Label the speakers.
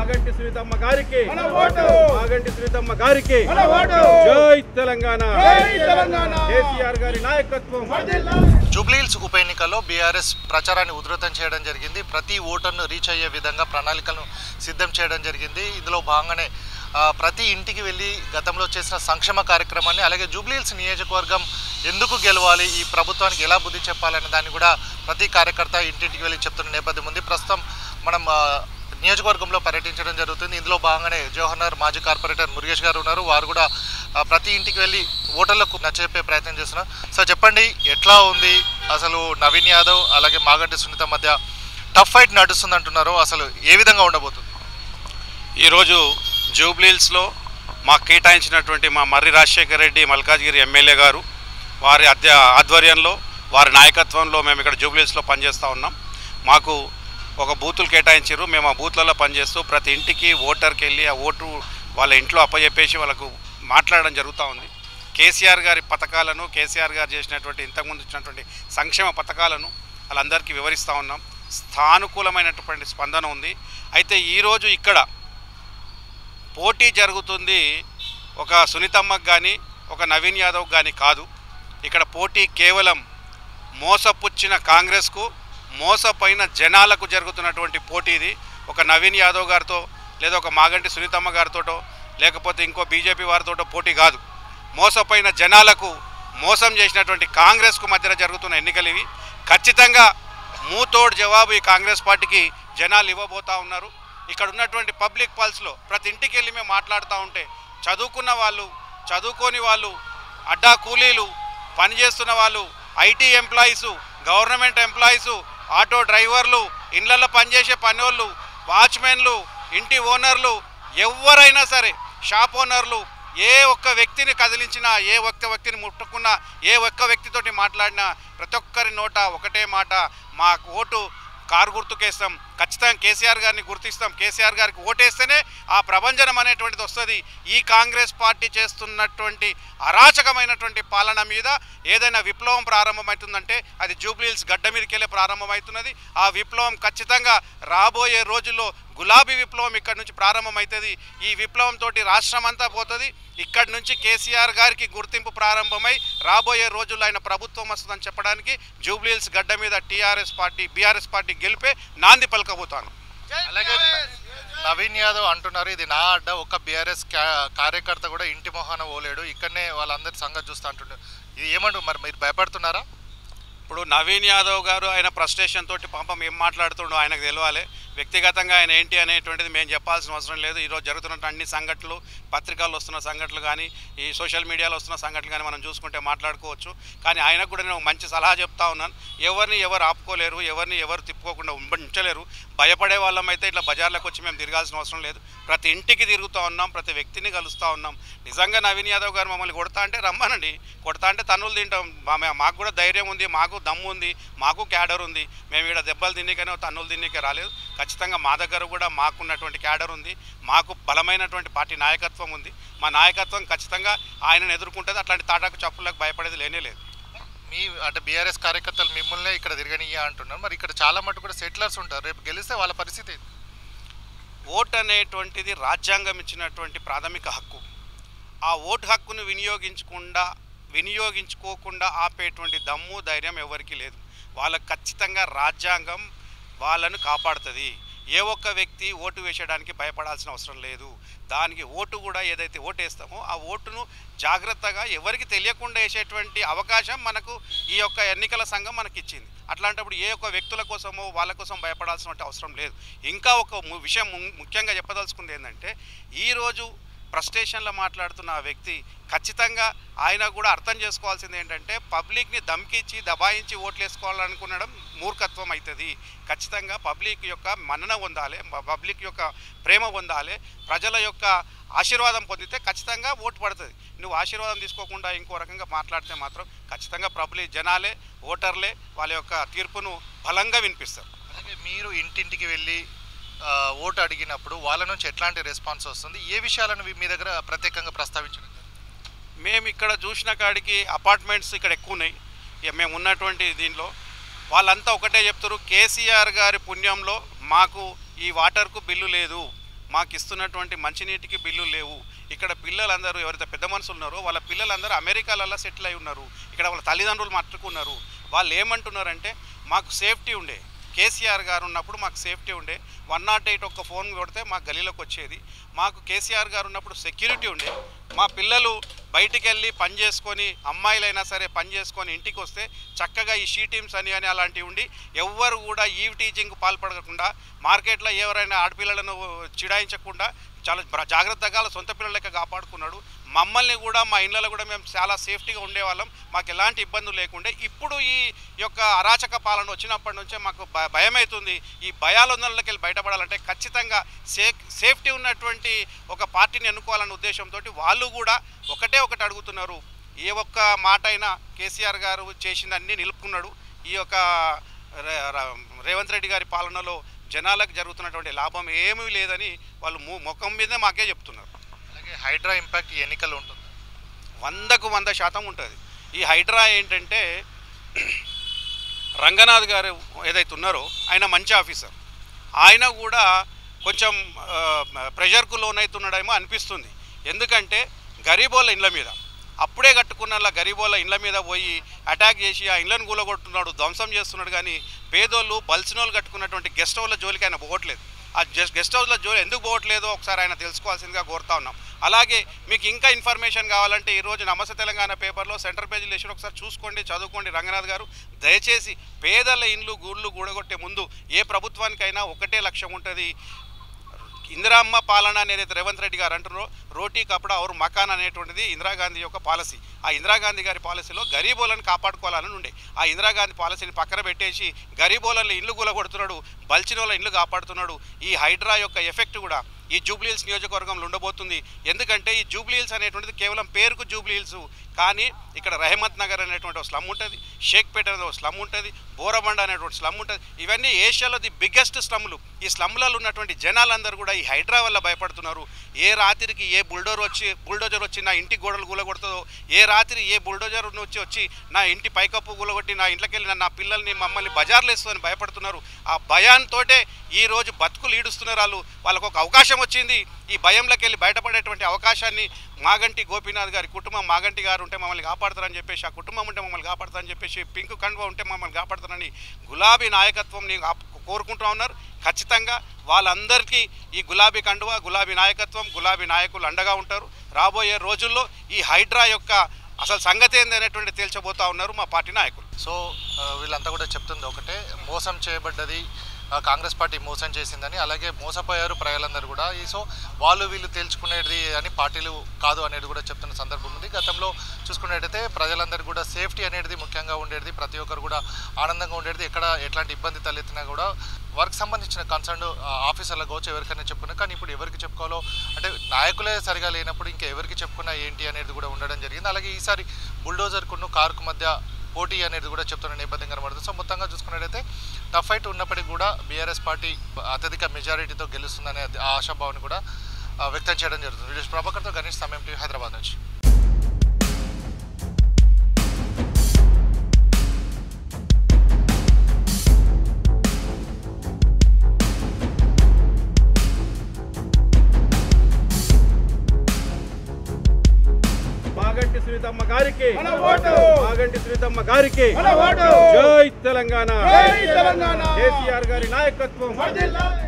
Speaker 1: మాగంటి సునీతమ్మ గారికి మాగంటి సునీతమ్మ గారికి జై తెలంగాణ కేసీఆర్ గారి నాయకత్వం.
Speaker 2: జూబ్లీహిల్స్ ఉప ఎన్నికల్లో బీఆర్ఎస్ ప్రచారాన్ని ఉధృతం చేయడం జరిగింది. ప్రతి ఓటర్ను రీచ్ అయ్యే విధంగా ప్రణాళికలను సిద్ధం చేయడం జరిగింది. ఇందులో భాగంగానే ప్రతి ఇంటికి వెళ్ళి గతంలో చేసిన సంక్షేమ కార్యక్రమాన్ని, అలాగే జూబ్లీహిల్స్ నియోజకవర్గం ఎందుకు గెలవాలి, ఈ ప్రభుత్వానికి ఎలా బుద్ధి చెప్పాలనే దాన్ని కూడా ప్రతి కార్యకర్త ఇంటింటికి వెళ్ళి చెప్తున్న నేపథ్యం ఉంది. ప్రస్తుతం మనం నియోజకవర్గంలో పర్యటించడం జరుగుతుంది. ఇందులో భాగంగానే జవహర్నగర్ మాజీ కార్పొరేటర్ మురుగేష్ గారు ఉన్నారు. వారు కూడా ప్రతి ఇంటికి వెళ్ళి ఓటర్లకు నచ్చజెప్పే ప్రయత్నం చేస్తున్నారు. సార్ చెప్పండి, ఎట్లా ఉంది అసలు నవీన్ యాదవ్ అలాగే మాగంటి సునీత మధ్య టఫ్ ఫైట్ నడుస్తుంది అంటున్నారు, అసలు ఏ విధంగా ఉండబోతుంది?
Speaker 3: ఈరోజు జూబ్లీహిల్స్లో మాకు కేటాయించినటువంటి మా మర్రి రాజశేఖర రెడ్డి మల్కాజ్గిరి ఎమ్మెల్యే గారు వారి ఆధ్వర్యంలో, వారి నాయకత్వంలో మేము ఇక్కడ జూబ్లీహిల్స్లో పనిచేస్తూ ఉన్నాం. మాకు ఒక బూతులు కేటాయించారు. మేము ఆ బూత్లలో పనిచేస్తూ ప్రతి ఇంటికి ఓటర్కి వెళ్ళి ఆ ఓటు వాళ్ళ ఇంట్లో అప్పచెప్పేసి వాళ్ళకు మాట్లాడడం జరుగుతూ ఉంది. కేసీఆర్ గారి పథకాలను, కేసీఆర్ గారు చేసినటువంటి ఇంతకుముందు ఇచ్చినటువంటి సంక్షేమ పథకాలను వాళ్ళందరికీ వివరిస్తూ ఉన్నాం. సానుకూలమైనటువంటి స్పందన ఉంది. అయితే ఈరోజు ఇక్కడ పోటీ జరుగుతుంది ఒక సునీతమ్మకు కానీ ఒక నవీన్ యాదవ్ కానీ కాదు. ఇక్కడ పోటీ కేవలం మోసపుచ్చిన కాంగ్రెస్కు, మోసపోయిన జనాలకు జరుగుతున్నటువంటి పోటీ ఇది. ఒక నవీన్ యాదవ్ గారితో లేదా ఒక మాగంటి సునీతమ్మ గారితోటో లేకపోతే ఇంకో బీజేపీ వారితోటో పోటీ కాదు. మోసపోయిన జనాలకు, మోసం చేసినటువంటి కాంగ్రెస్కు మధ్యన జరుగుతున్న ఎన్నికలు ఇవి. ఖచ్చితంగా మూతోడు జవాబు ఈ కాంగ్రెస్ పార్టీకి జనాలు ఇవ్వబోతూ ఉన్నారు. ఇక్కడ ఉన్నటువంటి పబ్లిక్ పల్స్లో ప్రతి ఇంటికి వెళ్ళి మేము మాట్లాడుతూ ఉంటే చదువుకున్న వాళ్ళు, చదువుకోని వాళ్ళు, అడ్డా కూలీలు, పనిచేస్తున్న వాళ్ళు, IT employees, government employees, auto డ్రైవర్లు, ఇళ్లలో పనిచేసే పనోళ్ళు, వాచ్మెన్లు, ఇంటి ఓనర్లు, ఎవరైనా సరే, షాప్ ఓనర్లు, ఏ ఒక్క వ్యక్తిని కదిలించినా, ఏ ఒక్క వ్యక్తిని ముట్టుకున్నా, ఏ ఒక్క వ్యక్తితోటి మాట్లాడినా ప్రతి ఒక్కరి నోట ఒకటే మాట, మా ఓటు కారు గుర్తుకేస్తాం, ఖచ్చితంగా కేసీఆర్ గారిని గుర్తిస్తాం, కేసీఆర్ గారికి ఓటేస్తేనే ఆ ప్రభంజనం అనేటువంటిది వస్తుంది. ఈ కాంగ్రెస్ పార్టీ చేస్తున్నటువంటి అరాచకమైనటువంటి పాలన మీద ఏదైనా విప్లవం ప్రారంభమవుతుందంటే అది జూబ్లీహిల్స్ గడ్డ మీదకి వెళ్ళే ప్రారంభమవుతున్నది. ఆ విప్లవం ఖచ్చితంగా రాబోయే రోజుల్లో గులాబీ విప్లవం ఇక్కడి నుంచి ప్రారంభమవుతుంది. ఈ విప్లవంతో రాష్ట్రం అంతా పోతుంది. ఇక్కడి నుంచి కేసీఆర్ గారికి గుర్తింపు ప్రారంభమై రాబోయే రోజుల్లో ఆయన ప్రభుత్వం వస్తుందని చెప్పడానికి జూబ్లీహిల్స్ గడ్డ మీద టీఆర్ఎస్ పార్టీ, బీఆర్ఎస్ పార్టీ గెలిపే నాంది పలకబోతాను.
Speaker 2: అలాగే నవీన్ యాదవ్ అంటున్నారు ఇది నా అడ్డ, ఒక్క బీఆర్ఎస్ కార్యకర్త కూడా ఇంటి మొహాన పోలేడు, ఇక్కడనే వాళ్ళందరి సంగతి చూస్తూ అంటున్నారు. ఇది ఏమంటారు, మరి మీరు భయపడుతున్నారా?
Speaker 3: ఇప్పుడు నవీన్ యాదవ్ గారు ఆయన ఫ్రస్ట్రేషన్ తోటి పాపం ఏం మాట్లాడుతుండో ఆయనకు తెలియాలి. వ్యక్తిగతంగా ఆయన ఏంటి అనేటువంటిది మేము చెప్పాల్సిన అవసరం లేదు. ఈరోజు జరుగుతున్న అన్ని సంఘటనలు, పత్రికల్లో వస్తున్న సంఘటనలు కానీ, ఈ సోషల్ మీడియాలో వస్తున్న సంఘటనలు కానీ మనం చూసుకుంటే మాట్లాడుకోవచ్చు. కానీ ఆయనకు కూడా నేను మంచి సలహా చెప్తా ఉన్నాను. ఎవరిని ఎవరు ఆపుకోలేరు, ఎవరిని ఎవరు తిప్పుకోకుండా ఉంచలేరు. భయపడే వాళ్ళమైతే ఇట్లా బజార్లకు వచ్చి మేము తిరగాల్సిన అవసరం లేదు. ప్రతి ఇంటికి తిరుగుతూ ఉన్నాం, ప్రతి వ్యక్తిని కలుస్తూ ఉన్నాం. నిజంగా నవీన్ యాదవ్ గారు మమ్మల్ని కొడతా అంటే రమ్మనండి, కొడతా అంటే తన్నులు తింటాం. మాకు కూడా ధైర్యం ఉంది, మాకు దమ్ము ఉంది, మాకు క్యాడర్ ఉంది. మేము ఇక్కడ దెబ్బలు తిన్నికనే తన్నులు తిన్నికే రాలేదు. ఖచ్చితంగా మా దగ్గర కూడా మాకున్నటువంటి క్యాడర్ ఉంది, మాకు బలమైనటువంటి పార్టీ నాయకత్వం ఉంది. మా నాయకత్వం ఖచ్చితంగా ఆయనను ఎదుర్కొంటుంది. అట్లాంటి తాటాకు చప్పులకు భయపడేది లేనే లేదు.
Speaker 2: మీ అంటే బీఆర్ఎస్ కార్యకర్తలు మిమ్మల్ని ఇక్కడ తిరగనియ్యా అంటున్నారు. మరి ఇక్కడ చాలా మటుకు కూడా సెటిలర్స్ ఉంటారు, రేపు గెలిస్తే వాళ్ళ పరిస్థితి ఏంటి?
Speaker 3: ఓటు అనేటువంటిది రాజ్యాంగం ఇచ్చినటువంటి ప్రాథమిక హక్కు. ఆ ఓటు హక్కును వినియోగించుకోకుండా ఆపేటువంటి దమ్ము, ధైర్యం ఎవరికి లేదు. వాళ్ళకు ఖచ్చితంగా రాజ్యాంగం వాళ్ళను కాపాడుతుంది. ఏ ఒక్క వ్యక్తి ఓటు వేసేయడానికి భయపడాల్సిన అవసరం లేదు. దానికి ఓటు కూడా ఏదైతే ఓటు వేస్తామో ఆ ఓటును జాగ్రత్తగా ఎవరికి తెలియకుండా వేసేటువంటి అవకాశం మనకు ఈ యొక్క ఎన్నికల సంఘం మనకి ఇచ్చింది. అట్లాంటప్పుడు ఏ ఒక్క వ్యక్తుల కోసమో వాళ్ళ కోసం భయపడాల్సిన అవసరం లేదు. ఇంకా ఒక విషయం ముఖ్యంగా చెప్పదలుచుకుంది ఏంటంటే, ఈరోజు ఫ్రస్ట్రేషన్లో మాట్లాడుతున్న ఆ వ్యక్తి ఖచ్చితంగా ఆయన కూడా అర్థం చేసుకోవాల్సింది ఏంటంటే, పబ్లిక్ని దమ్కిచ్చి దబాయించి ఓట్లు వేసుకోవాలనుకునడం మూర్ఖత్వం అవుతుంది. ఖచ్చితంగా పబ్లిక్ యొక్క మన్నన పొందాలి, పబ్లిక్ యొక్క ప్రేమ పొందాలి, ప్రజల యొక్క ఆశీర్వాదం పొందితే ఖచ్చితంగా ఓటు పడుతుంది. నువ్వు ఆశీర్వాదం తీసుకోకుండా ఇంకో రకంగా మాట్లాడితే మాత్రం ఖచ్చితంగా పబ్లిక్ జనాలే, ఓటర్లే వాళ్ళ యొక్క తీర్పును బలంగా వినిపిస్తారు.
Speaker 2: అలాగే మీరు ఇంటింటికి వెళ్ళి ఓటు అడిగినప్పుడు వాళ్ళ నుంచి ఎట్లాంటి రెస్పాన్స్ వస్తుంది, ఏ విషయాలను మీ దగ్గర ప్రత్యేకంగా ప్రస్తావించడం?
Speaker 3: మేము ఇక్కడ చూసిన కాడికి అపార్ట్మెంట్స్ ఇక్కడ ఎక్కువ ఉన్నాయి. మేము ఉన్నటువంటి దీనిలో వాళ్ళంతా ఒకటే చెప్తారు, కేసీఆర్ గారి పుణ్యంలో మాకు ఈ వాటర్కు బిల్లు లేదు, మాకు ఇస్తున్నటువంటి మంచినీటికి బిల్లులు లేవు. ఇక్కడ పిల్లలందరూ ఎవరైతే పెద్ద మనుషులు ఉన్నారో వాళ్ళ పిల్లలందరూ అమెరికాలలో సెటిల్ అయి ఉన్నారు. ఇక్కడ వాళ్ళ తల్లిదండ్రులు మట్టుకున్నారు. వాళ్ళు ఏమంటున్నారంటే మాకు సేఫ్టీ ఉండే, కేసీఆర్ గారు ఉన్నప్పుడు మాకు సేఫ్టీ ఉండే, 108 ఒక్క ఫోన్ కొడితే మాకు గలీలోకి వచ్చేది. మాకు కేసీఆర్ గారు ఉన్నప్పుడు సెక్యూరిటీ ఉండే. మా పిల్లలు బయటికి వెళ్ళి పని చేసుకొని, అమ్మాయిలైనా సరే పని చేసుకొని ఇంటికి వస్తే చక్కగా ఈ షీ టీమ్స్ అని అలాంటివి ఉండి ఎవ్వరు కూడా ఈవ్ టీచింగ్ పాల్పడకుండా, మార్కెట్లో ఎవరైనా ఆడపిల్లలను చిడాయించకుండా చాలా జాగ్రత్తగా సొంత పిల్లల లెక్క కాపాడుకున్నాడు. మమ్మల్ని కూడా మా ఇళ్ళలో కూడా మేము చాలా సేఫ్టీగా ఉండేవాళ్ళం. మాకు ఎలాంటి ఇబ్బందులు లేకుండే. ఇప్పుడు ఈ యొక్క అరాచక పాలన వచ్చినప్పటి నుంచే మాకు భయం అవుతుంది. ఈ భయాలకి వెళ్ళి బయటపడాలంటే ఖచ్చితంగా సేఫ్టీ ఉన్నటువంటి ఒక పార్టీని ఎన్నుకోవాలన్న ఉద్దేశంతో వాళ్ళు కూడా ఒకటే ఒకటి అడుగుతున్నారు. ఏ ఒక్క మాట అయినా కేసీఆర్ గారు చేసిందన్నీ నిలుపుకున్నాడు. ఈ యొక్క రేవంత్ రెడ్డి గారి పాలనలో జనాలకు జరుగుతున్నటువంటి లాభం ఏమీ లేదని వాళ్ళు ముఖం మీదే మాకే చెప్తున్నారు.
Speaker 2: అలాగే హైడ్రా ఇంపాక్ట్ ఎన్నికలు ఉంటుంది,
Speaker 3: 100కు 100% ఉంటుంది. ఈ హైడ్రా ఏంటంటే రంగనాథ్ గారు ఏదైతే ఉన్నారో ఆయన మంచి ఆఫీసర్. ఆయన కూడా కొంచెం ప్రెషర్కు లోనవుతున్నాడేమో అనిపిస్తుంది. ఎందుకంటే గరీబోళ్ళ ఇండ్ల మీద అప్పుడే కట్టుకున్న గరీబోళ్ళ ఇండ్ల మీద పోయి అటాక్ చేసి ఆ ఇండ్లను కూలగొట్టున్నాడు, ధ్వంసం చేస్తున్నాడు. కానీ పేదోళ్ళు బలిసినోళ్ళు కట్టుకున్నటువంటి గెస్ట్ హౌస్ల జోలికి ఆయన పోవట్లేదు. ఆ గెస్ట్ హౌస్ల జోలి ఎందుకు పోవట్లేదో ఒకసారి ఆయన తెలుసుకోవాల్సిందిగా కోరుతా ఉన్నాం. అలాగే మీకు ఇంకా ఇన్ఫర్మేషన్ కావాలంటే ఈరోజు నమస్తే తెలంగాణ పేపర్లో సెంటర్ పేజీలు వేసి ఒకసారి చూసుకోండి, చదువుకోండి. రంగనాథ్ గారు దయచేసి పేదల ఇండ్లు గూళ్ళు గూడగొట్టే ముందు ఏ ప్రభుత్వానికైనా ఒకటే లక్ష్యం ఉంటుంది. ఇందిరామ్మ పాలన అనేది రేవంత్ రెడ్డి గారు అంటున్నారో, రోటీ కపడా ఔర్ మకాన్ అనేటువంటిది ఇందిరాగాంధీ యొక్క పాలసీ. ఆ ఇందిరాగాంధీ గారి పాలసీలో గరీబోలను కాపాడుకోవాలని ఉండే. ఆ ఇందిరాగాంధీ పాలసీని పక్కన పెట్టేసి గరీబోలను ఇల్లు కూలగొడుతున్నాడు, బల్చినోళ్ళ ఇల్లు కాపాడుతున్నాడు. ఈ హైడ్రా యొక్క ఎఫెక్ట్ కూడా ఈ జూబ్లీహిల్స్ నియోజకవర్గంలో ఉండబోతుంది. ఎందుకంటే ఈ జూబ్లీహిల్స్ అనేటువంటిది కేవలం పేరుకు జూబ్లీహిల్స్, కానీ ఇక్కడ రహమత్ నగర్ అనేటువంటి ఒక స్లమ్ ఉంటుంది, షేక్పేట అనేది ఒక స్లమ్ ఉంటుంది, బోరబండ అనేటువంటి స్లమ్ ఉంటుంది. ఇవన్నీ ఏషియాలో ది బిగ్గెస్ట్ స్లమ్లు. ఈ స్లమ్లలో ఉన్నటువంటి జనాలందరూ కూడా ఈ హైడ్రా వల్ల భయపడుతున్నారు. ఏ రాత్రికి ఏ బుల్డోజర్ వచ్చి నా ఇంటి గోడలు కూలగొడుతుందో, ఏ రాత్రి ఏ బుల్డోజర్ వచ్చి నా ఇంటి పైకప్పు కూలగొట్టి నా ఇంట్లోకి వెళ్ళి నా పిల్లల్ని మమ్మల్ని బజార్లు వేస్తుందని భయపడుతున్నారు. ఆ భయాంతోటే ఈరోజు బతుకులు ఈడుస్తున్నారు. వాళ్ళకు ఒక అవకాశం వచ్చింది. ఈ భయంలోకి వెళ్ళి బయటపడేటువంటి అవకాశాన్ని మాగంటి గోపీనాథ్ గారి కుటుంబం, మాగంటి గారు ఉంటే మమ్మల్ని కాపాడతారని చెప్పేసి, ఆ కుటుంబం ఉంటే మమ్మల్ని కాపాడతారని చెప్పేసి, పింక్ కండువా ఉంటే మమ్మల్ని కాపాడతారని గులాబీ నాయకత్వం కోరుకుంటూ ఉన్నారు. ఖచ్చితంగా వాళ్ళందరికీ ఈ గులాబీ కండువా, గులాబీ నాయకత్వం, గులాబీ నాయకులు అండగా ఉంటారు. రాబోయే రోజుల్లో ఈ హైడ్రా యొక్క అసలు సంగతి ఏంది అనేటువంటి తేల్చబోతా ఉన్నారు మా పార్టీ నాయకులు.
Speaker 2: సో వీళ్ళంతా కూడా చెప్తుంది ఒకటే, మోసం చేయబడ్డది కాంగ్రెస్ పార్టీ మోసం చేసిందని, అలాగే మోసపోయారు ప్రజలందరూ కూడా. సో వాళ్ళు వీళ్ళు తేల్చుకునేది అని పార్టీలు కాదు అనేది కూడా చెప్తున్న సందర్భం ఉంది. గతంలో చూసుకునేటైతే ప్రజలందరూ కూడా సేఫ్టీ అనేది ముఖ్యంగా ఉండేది, ప్రతి ఒక్కరు కూడా ఆనందంగా ఉండేది. ఎక్కడ ఎట్లాంటి ఇబ్బంది తలెత్తినా కూడా వారికి సంబంధించిన కన్సర్న్ ఆఫీసర్లకు కావచ్చు ఎవరికైనా చెప్పుకున్నా. కానీ ఇప్పుడు ఎవరికి చెప్పుకోవాలో అంటే నాయకులే సరిగా లేనప్పుడు ఇంకా ఎవరికి చెప్పుకున్నా ఏంటి అనేది కూడా ఉండడం జరిగింది. అలాగే ఈసారి బుల్డోజర్కును కారుకు మధ్య పోటీ అనేది కూడా చెప్తున్న నేపథ్యం కనబడుతుంది. సో మొత్తంగా చూసుకున్నట్టయితే టఫ్ ఫైట్ ఉన్నప్పటికీ కూడా బీఆర్ఎస్ పార్టీ అత్యధిక మెజారిటీతో గెలుస్తుందనే ఆశాభావాన్ని కూడా వ్యక్తం చేయడం జరుగుతుంది. వీడియోస్ ప్రభాకర్తో గణేష్, సమయం టీవీ, హైదరాబాద్ నుంచి.
Speaker 1: మాగంటి సునీతమ్మ గారికి మాగంటి సునీతమ్మ గారికి జై తెలంగాణ. కేసీఆర్ గారి నాయకత్వం.